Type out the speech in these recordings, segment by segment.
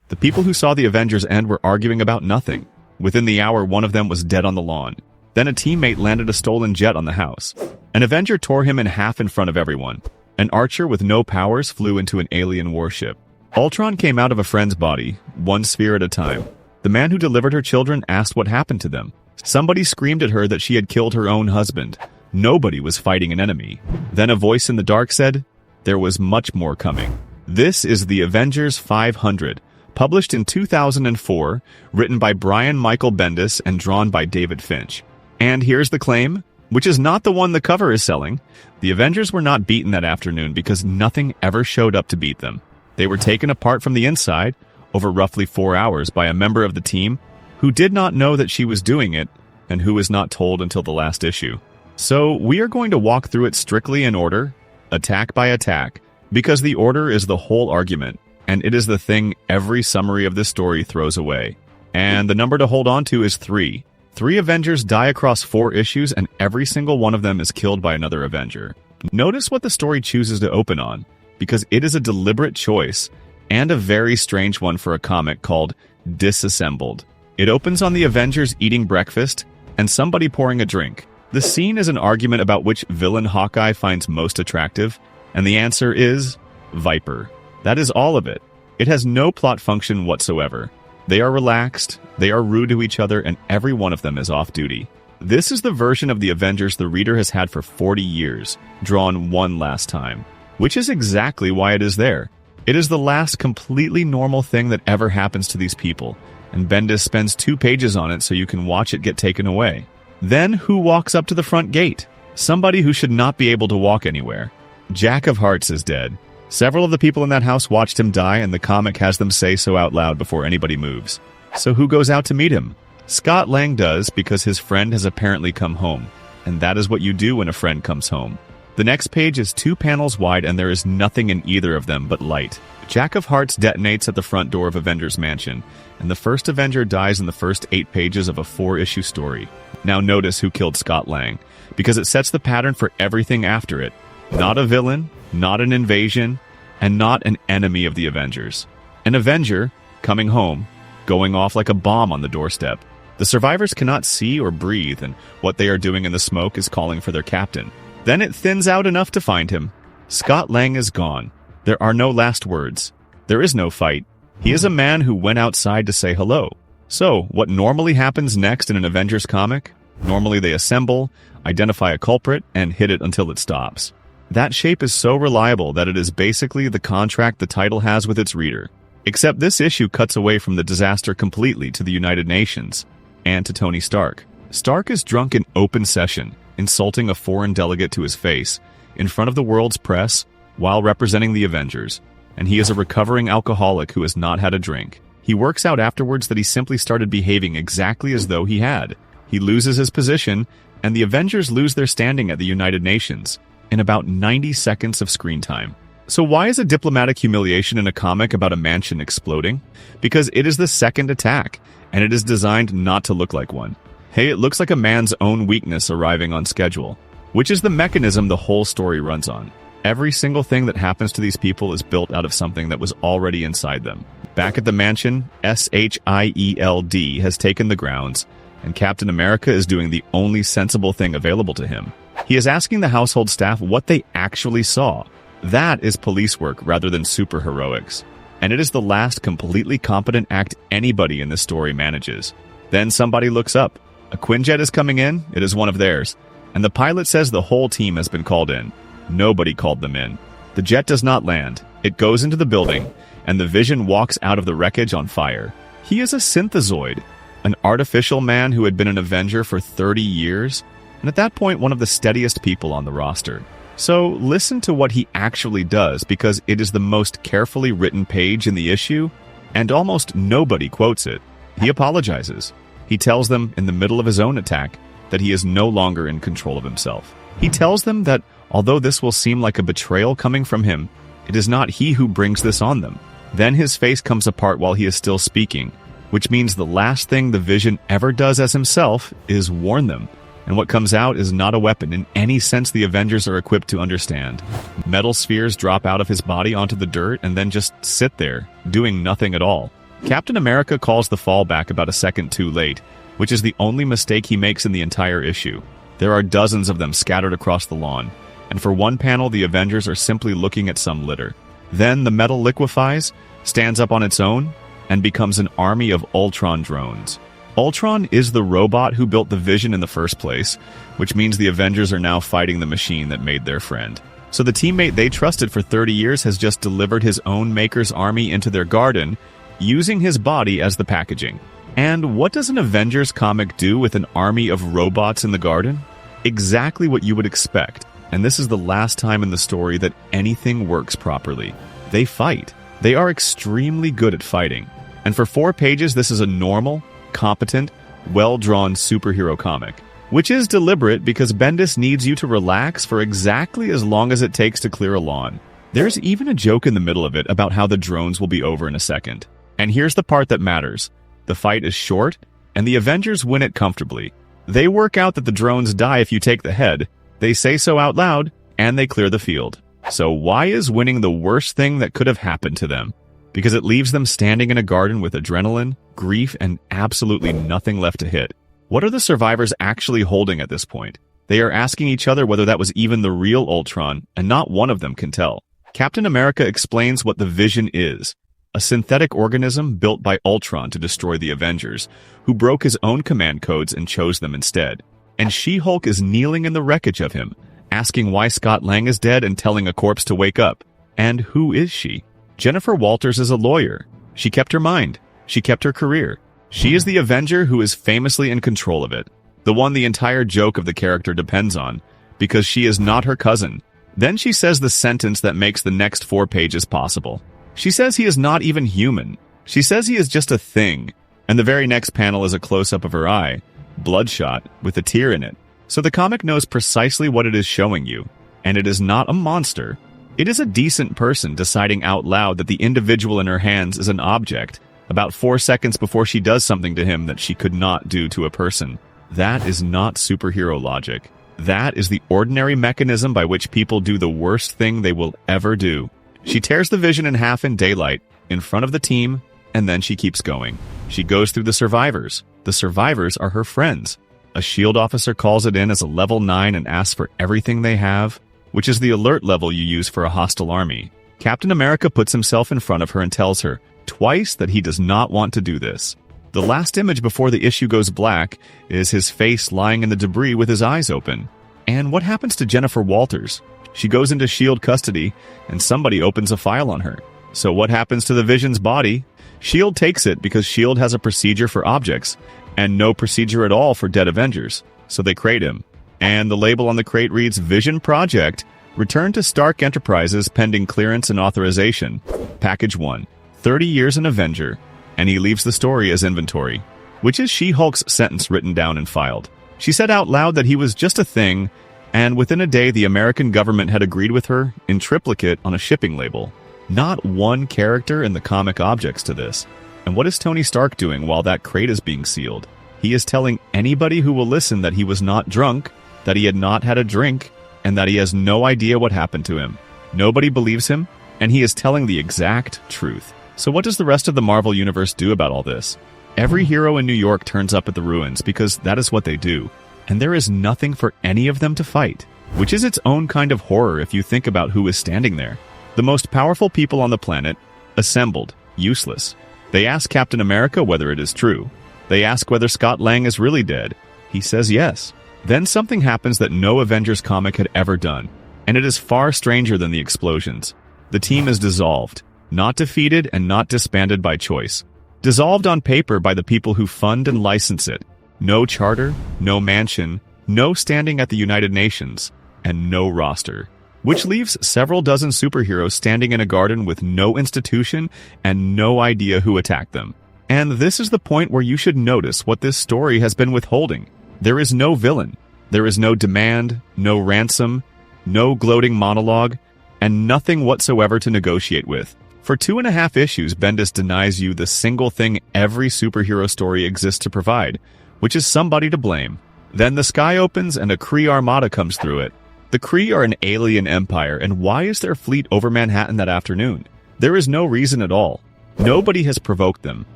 The people who saw the Avengers end were arguing about nothing. Within the hour, one of them was dead on the lawn. Then a teammate landed a stolen jet on the house. An Avenger tore him in half in front of everyone. An archer with no powers flew into an alien warship. Ultron came out of a friend's body, one sphere at a time. The man who delivered her children asked what happened to them. Somebody screamed at her that she had killed her own husband. Nobody was fighting an enemy. Then a voice in the dark said, there was much more coming. This is the Avengers 500, published in 2004, written by Michael Bendis and drawn by David Finch. And here's the claim, which is not the one the cover is selling. The Avengers were not beaten that afternoon because nothing ever showed up to beat them. They were taken apart from the inside over roughly 4 hours by a member of the team who did not know that she was doing it and who was not told until the last issue. So we are going to walk through it strictly in order, attack by attack, because the order is the whole argument, and it is the thing every summary of this story throws away. And the number to hold on to is 3. 3 Avengers die across 4 issues, and every single one of them is killed by another Avenger. Notice what the story chooses to open on, because it is a deliberate choice, and a very strange one for a comic called Disassembled. It opens on the Avengers eating breakfast, and somebody pouring a drink. The scene is an argument about which villain Hawkeye finds most attractive, and the answer is Viper. That is all of it. It has no plot function whatsoever. They are relaxed, they are rude to each other, and every one of them is off duty. This is the version of the Avengers the reader has had for 40 years, drawn one last time, which is exactly why it is there. It is the last completely normal thing that ever happens to these people, and Bendis spends 2 pages on it so you can watch it get taken away. Then who walks up to the front gate? Somebody who should not be able to walk anywhere. Jack of Hearts is dead. Several of the people in that house watched him die, and the comic has them say so out loud before anybody moves. So who goes out to meet him? Scott Lang does, because his friend has apparently come home. And that is what you do when a friend comes home. The next page is 2 panels wide, and there is nothing in either of them but light. Jack of Hearts detonates at the front door of Avengers Mansion, and the first Avenger dies in the first 8 pages of a 4-issue story. Now notice who killed Scott Lang, because it sets the pattern for everything after it. Not a villain, not an invasion, and not an enemy of the Avengers. An Avenger, coming home, going off like a bomb on the doorstep. The survivors cannot see or breathe, and what they are doing in the smoke is calling for their captain. Then it thins out enough to find him. Scott Lang is gone. There are no last words. There is no fight. He is a man who went outside to say hello. So, what normally happens next in an Avengers comic? Normally they assemble, identify a culprit, and hit it until it stops. That shape is so reliable that it is basically the contract the title has with its reader. Except this issue cuts away from the disaster completely to the United Nations, and to Tony Stark. Stark is drunk in open session, insulting a foreign delegate to his face, in front of the world's press, while representing the Avengers, and he is a recovering alcoholic who has not had a drink. He works out afterwards that he simply started behaving exactly as though he had. He loses his position, and the Avengers lose their standing at the United Nations, in about 90 seconds of screen time. So why is a diplomatic humiliation in a comic about a mansion exploding? Because it is the second attack, and it is designed not to look like one. Hey, it looks like a man's own weakness arriving on schedule, which is the mechanism the whole story runs on. Every single thing that happens to these people is built out of something that was already inside them. Back at the mansion, SHIELD has taken the grounds, and Captain America is doing the only sensible thing available to him. He is asking the household staff what they actually saw. That is police work rather than superheroics. And it is the last completely competent act anybody in this story manages. Then somebody looks up. A Quinjet is coming in, it is one of theirs. And the pilot says the whole team has been called in. Nobody called them in. The jet does not land. It goes into the building, and the Vision walks out of the wreckage on fire. He is a synthezoid, an artificial man who had been an Avenger for 30 years, and at that point one of the steadiest people on the roster. So listen to what he actually does, because it is the most carefully written page in the issue, and almost nobody quotes it. He apologizes. He tells them in the middle of his own attack that he is no longer in control of himself. He tells them that although this will seem like a betrayal coming from him, it is not he who brings this on them. Then his face comes apart while he is still speaking, which means the last thing the Vision ever does as himself is warn them. And what comes out is not a weapon in any sense the Avengers are equipped to understand. Metal spheres drop out of his body onto the dirt and then just sit there, doing nothing at all. Captain America calls the fallback about a second too late, which is the only mistake he makes in the entire issue. There are dozens of them scattered across the lawn, and for one panel the Avengers are simply looking at some litter. Then the metal liquefies, stands up on its own, and becomes an army of Ultron drones. Ultron is the robot who built the Vision in the first place, which means the Avengers are now fighting the machine that made their friend. So the teammate they trusted for 30 years has just delivered his own Maker's army into their garden, using his body as the packaging. And what does an Avengers comic do with an army of robots in the garden? Exactly what you would expect, and this is the last time in the story that anything works properly. They fight. They are extremely good at fighting. And for 4 pages, this is a normal, competent, well-drawn superhero comic, which is deliberate because Bendis needs you to relax for exactly as long as it takes to clear a lawn. There's even a joke in the middle of it about how the drones will be over in a second. And here's the part that matters. The fight is short, and the Avengers win it comfortably. They work out that the drones die if you take the head, they say so out loud, and they clear the field. So why is winning the worst thing that could have happened to them? Because it leaves them standing in a garden with adrenaline, grief, and absolutely nothing left to hit. What are the survivors actually holding at this point? They are asking each other whether that was even the real Ultron, and not one of them can tell. Captain America explains what the Vision is. A synthetic organism built by Ultron to destroy the Avengers, who broke his own command codes and chose them instead. And She-Hulk is kneeling in the wreckage of him, asking why Scott Lang is dead and telling a corpse to wake up. And who is she? Jennifer Walters is a lawyer. She kept her mind. She kept her career. She is the Avenger who is famously in control of it. The one the entire joke of the character depends on, because she is not her cousin. Then she says the sentence that makes the next 4 pages possible. She says he is not even human. She says he is just a thing. And the very next panel is a close-up of her eye, bloodshot, with a tear in it. So the comic knows precisely what it is showing you. And it is not a monster. It is a decent person deciding out loud that the individual in her hands is an object, about 4 seconds before she does something to him that she could not do to a person. That is not superhero logic. That is the ordinary mechanism by which people do the worst thing they will ever do. She tears the Vision in half in daylight, in front of the team, and then she keeps going. She goes through the survivors. The survivors are her friends. A SHIELD officer calls it in as a level 9 and asks for everything they have, which is the alert level you use for a hostile army. Captain America puts himself in front of her and tells her twice that he does not want to do this. The last image before the issue goes black is his face lying in the debris with his eyes open. And what happens to Jennifer Walters? She goes into SHIELD custody, and somebody opens a file on her. So what happens to the Vision's body? SHIELD takes it because SHIELD has a procedure for objects, and no procedure at all for dead Avengers. So they crate him. And the label on the crate reads, Vision Project, returned to Stark Enterprises pending clearance and authorization. Package 1. 30 years an Avenger, and he leaves the story as inventory, which is She-Hulk's sentence written down and filed. She said out loud that he was just a thing, and within a day the American government had agreed with her in triplicate on a shipping label. Not one character in the comic objects to this. And what is Tony Stark doing while that crate is being sealed? He is telling anybody who will listen that he was not drunk, that he had not had a drink, and that he has no idea what happened to him. Nobody believes him, and he is telling the exact truth. So what does the rest of the Marvel Universe do about all this? Every hero in New York turns up at the ruins because that is what they do. And there is nothing for any of them to fight, which is its own kind of horror if you think about who is standing there. The most powerful people on the planet, assembled, useless. They ask Captain America whether it is true. They ask whether Scott Lang is really dead. He says yes. Then something happens that no Avengers comic had ever done, and it is far stranger than the explosions. The team is dissolved. Not defeated and not disbanded by choice. Dissolved on paper by the people who fund and license it. No charter, no mansion, no standing at the United Nations, and no roster. Which leaves several dozen superheroes standing in a garden with no institution and no idea who attacked them. And this is the point where you should notice what this story has been withholding. There is no villain. There is no demand, no ransom, no gloating monologue, and nothing whatsoever to negotiate with. For 2.5 issues, Bendis denies you the single thing every superhero story exists to provide, which is somebody to blame. Then the sky opens and a Kree armada comes through it. The Kree are an alien empire, and why is their fleet over Manhattan that afternoon? There is no reason at all. Nobody has provoked them.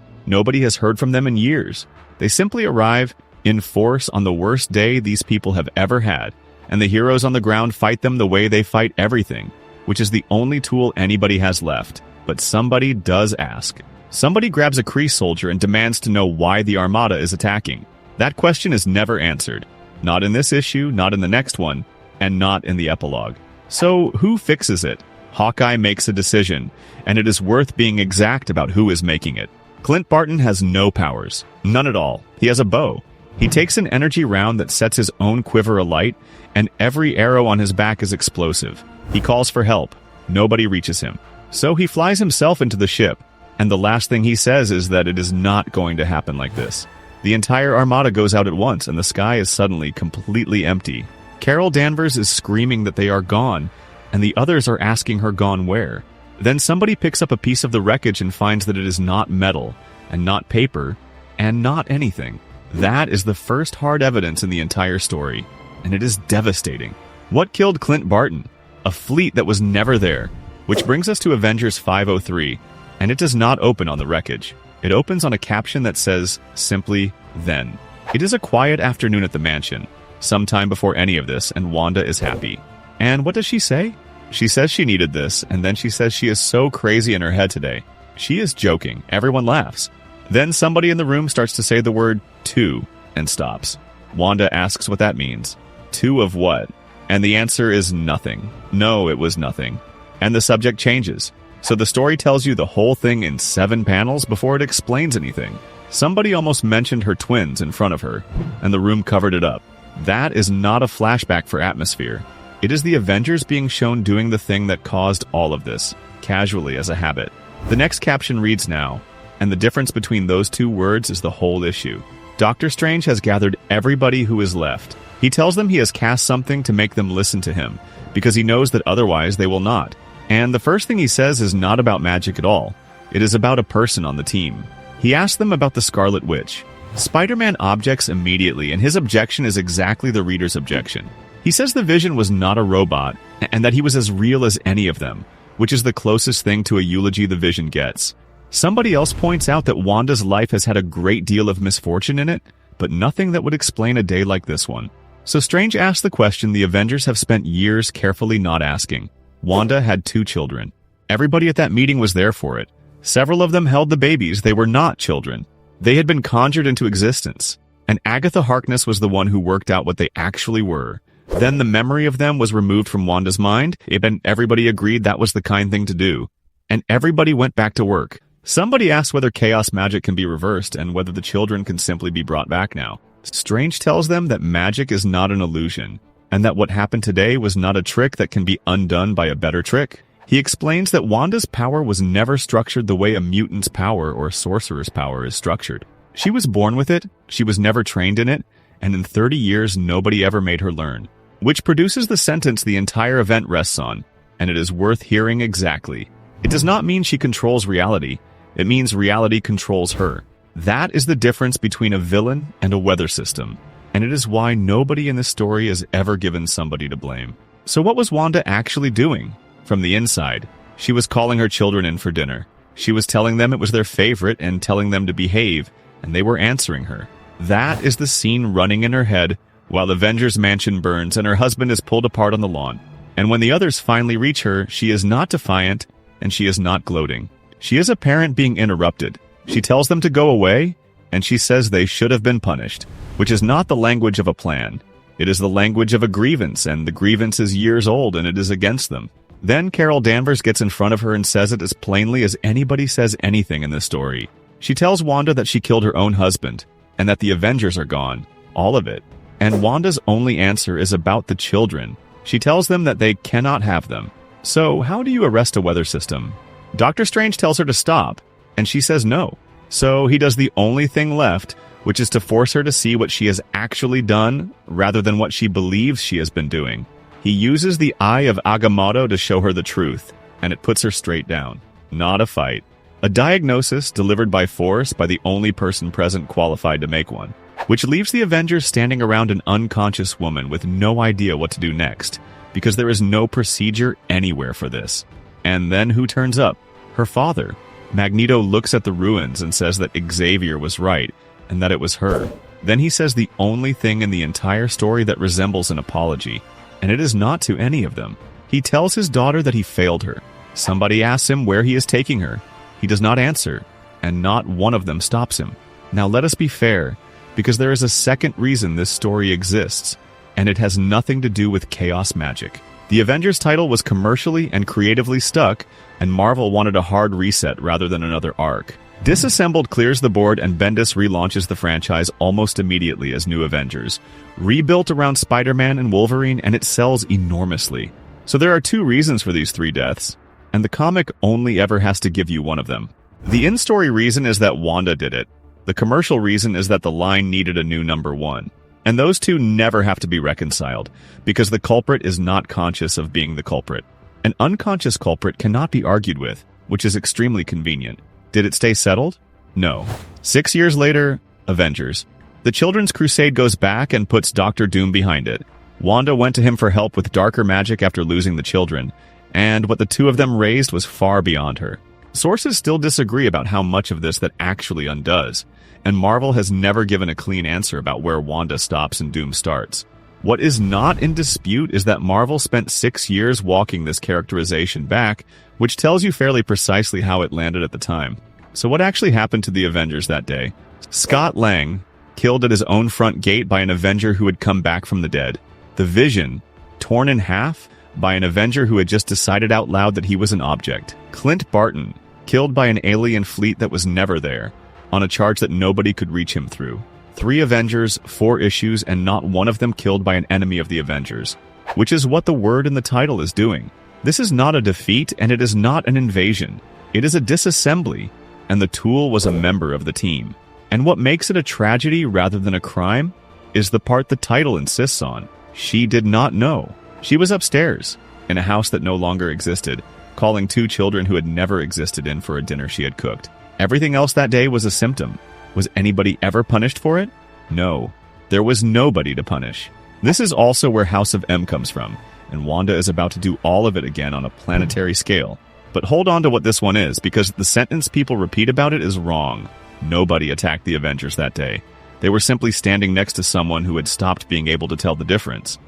Nobody has heard from them in years. They simply arrive in force on the worst day these people have ever had, and the heroes on the ground fight them the way they fight everything, which is the only tool anybody has left. But somebody does ask. Somebody grabs a Kree soldier and demands to know why the Armada is attacking. That question is never answered. Not in this issue, not in the next one, and not in the epilogue. So who fixes it? Hawkeye makes a decision, and it is worth being exact about who is making it. Clint Barton has no powers. None at all. He has a bow. He takes an energy round that sets his own quiver alight, and every arrow on his back is explosive. He calls for help. Nobody reaches him. So he flies himself into the ship, and the last thing he says is that it is not going to happen like this. The entire Armada goes out at once, and the sky is suddenly completely empty. Carol Danvers is screaming that they are gone, and the others are asking her gone where. Then somebody picks up a piece of the wreckage and finds that it is not metal, and not paper, and not anything. That is the first hard evidence in the entire story, and it is devastating. What killed Clint Barton? A fleet that was never there. Which brings us to Avengers 503, and it does not open on the wreckage. It opens on a caption that says, simply, then. It is a quiet afternoon at the mansion, sometime before any of this, and Wanda is happy. And what does she say? She says she needed this, and then she says she is so crazy in her head today. She is joking. Everyone laughs. Then somebody in the room starts to say the word two and stops. Wanda asks what that means. Two of what? And the answer is nothing. No, it was nothing. And the subject changes. So the story tells you the whole thing in 7 panels before it explains anything. Somebody almost mentioned her twins in front of her, and the room covered it up. That is not a flashback for atmosphere. It is the Avengers being shown doing the thing that caused all of this, casually as a habit. The next caption reads now, and the difference between those 2 words is the whole issue. Doctor Strange has gathered everybody who is left. He tells them he has cast something to make them listen to him, because he knows that otherwise they will not. And the first thing he says is not about magic at all. It is about a person on the team. He asks them about the Scarlet Witch. Spider-Man objects immediately, and his objection is exactly the reader's objection. He says the Vision was not a robot, and that he was as real as any of them, which is the closest thing to a eulogy the Vision gets. Somebody else points out that Wanda's life has had a great deal of misfortune in it, but nothing that would explain a day like this one. So Strange asks the question the Avengers have spent years carefully not asking. Wanda had 2 children. Everybody at that meeting was there for it. Several of them held the babies. They were not children. They had been conjured into existence. And Agatha Harkness was the one who worked out what they actually were. Then the memory of them was removed from Wanda's mind, and everybody agreed that was the kind thing to do. And everybody went back to work. Somebody asked whether chaos magic can be reversed and whether the children can simply be brought back now. Strange tells them that magic is not an illusion, and that what happened today was not a trick that can be undone by a better trick. He explains that Wanda's power was never structured the way a mutant's power or a sorcerer's power is structured. She was born with it, she was never trained in it, and in 30 years nobody ever made her learn. Which produces the sentence the entire event rests on, and it is worth hearing exactly. It does not mean she controls reality, it means reality controls her. That is the difference between a villain and a weather system, and it is why nobody in this story is ever given somebody to blame. So what was Wanda actually doing? From the inside, she was calling her children in for dinner. She was telling them it was their favorite and telling them to behave, and they were answering her. That is the scene running in her head while Avengers Mansion burns and her husband is pulled apart on the lawn. And when the others finally reach her, she is not defiant and she is not gloating. She is a parent being interrupted. She tells them to go away, and she says they should have been punished, which is not the language of a plan. It is the language of a grievance, and the grievance is years old and it is against them. Then Carol Danvers gets in front of her and says it as plainly as anybody says anything in this story. She tells Wanda that she killed her own husband, and that the Avengers are gone. All of it. And Wanda's only answer is about the children. She tells them that they cannot have them. So how do you arrest a weather system? Doctor Strange tells her to stop, and she says no. So he does the only thing left, which is to force her to see what she has actually done, rather than what she believes she has been doing. He uses the Eye of Agamotto to show her the truth, and it puts her straight down. Not a fight. A diagnosis delivered by force by the only person present qualified to make one, which leaves the Avengers standing around an unconscious woman with no idea what to do next, because there is no procedure anywhere for this. And then who turns up? Her father. Magneto looks at the ruins and says that Xavier was right, and that it was her. Then he says the only thing in the entire story that resembles an apology, and it is not to any of them. He tells his daughter that he failed her. Somebody asks him where he is taking her. He does not answer, and not one of them stops him. Now let us be fair, because there is a second reason this story exists, and it has nothing to do with chaos magic. The Avengers title was commercially and creatively stuck, and Marvel wanted a hard reset rather than another arc. Disassembled clears the board and Bendis relaunches the franchise almost immediately as New Avengers, rebuilt around Spider-Man and Wolverine, and it sells enormously. So there are two reasons for these 3 deaths, and the comic only ever has to give you one of them. The in-story reason is that Wanda did it. The commercial reason is that the line needed a new number 1. And those two never have to be reconciled, because the culprit is not conscious of being the culprit. An unconscious culprit cannot be argued with, which is extremely convenient. Did it stay settled? No. 6 years later, Avengers. The Children's Crusade goes back and puts Doctor Doom behind it. Wanda went to him for help with darker magic after losing the children, and what the two of them raised was far beyond her. Sources still disagree about how much of this that actually undoes, and Marvel has never given a clean answer about where Wanda stops and Doom starts. What is not in dispute is that Marvel spent 6 years walking this characterization back, which tells you fairly precisely how it landed at the time. So what actually happened to the Avengers that day? Scott Lang, killed at his own front gate by an Avenger who had come back from the dead. The Vision, torn in half by an Avenger who had just decided out loud that he was an object. Clint Barton, killed by an alien fleet that was never there, on a charge that nobody could reach him through. 3 Avengers, 4 issues, and not one of them killed by an enemy of the Avengers, which is what the word in the title is doing. This is not a defeat, and it is not an invasion. It is a disassembly, and the tool was a member of the team. And what makes it a tragedy rather than a crime is the part the title insists on. She did not know. She was upstairs, in a house that no longer existed, calling 2 children who had never existed in for a dinner she had cooked. Everything else that day was a symptom. Was anybody ever punished for it? No. There was nobody to punish. This is also where House of M comes from, and Wanda is about to do all of it again on a planetary scale. But hold on to what this one is, because the sentence people repeat about it is wrong. Nobody attacked the Avengers that day. They were simply standing next to someone who had stopped being able to tell the difference.